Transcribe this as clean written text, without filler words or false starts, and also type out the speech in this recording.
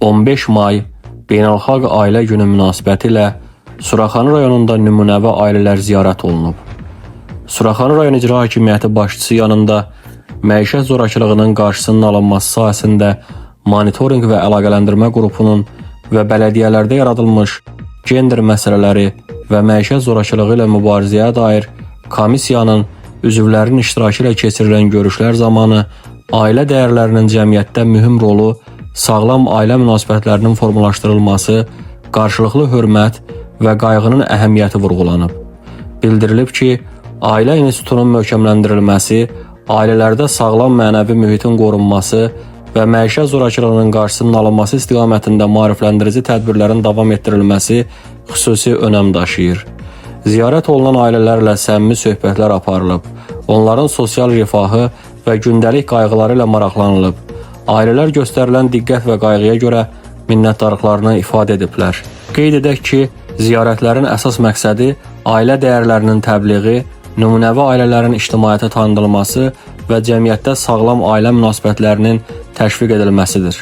15 may Beynəlxalq Ailə Günü münasibətilə Suraxanı rayonunda nümunəvi ailələr ziyarət olunub. Suraxanı rayon İcra Hakimiyyəti başçısı yanında məişət zorakılığının qarşısının alınması sahəsində monitorinq və əlaqələndirmə qrupunun və bələdiyyələrdə yaradılmış gender məsələləri və məişət zorakılığı ilə mübarizəyə dair komissiyanın üzvlərinin iştirakı ilə keçirilən görüşlər zamanı ailə dəyərlərinin cəmiyyətdə mühüm rolu, sağlam ailə münasibətlərinin formalaşdırılması, qarşılıqlı hörmət və qayğının əhəmiyyəti vurğulanıb. Bildirilib ki, ailə institutunun möhkəmləndirilməsi, ailələrdə sağlam mənəvi mühitin qorunması və məişət zorakılığının qarşısının alınması istiqamətində maarifləndirici tədbirlərin davam etdirilməsi xüsusi önəm daşıyır. Ziyarət olunan ailələrlə səmimi söhbətlər aparılıb, onların sosial rifahı və gündəlik qayğıları ilə maraqlanılıb. Ailələr göstərilən diqqət və qayğıya görə minnətdarlıqlarını ifadə ediblər. Qeyd edək ki, ziyarətlərin əsas məqsədi ailə dəyərlərinin təbliği, nümunəvi ailələrin ictimaiyyətə tanıdılması və cəmiyyətdə sağlam ailə münasibətlərinin təşviq edilməsidir.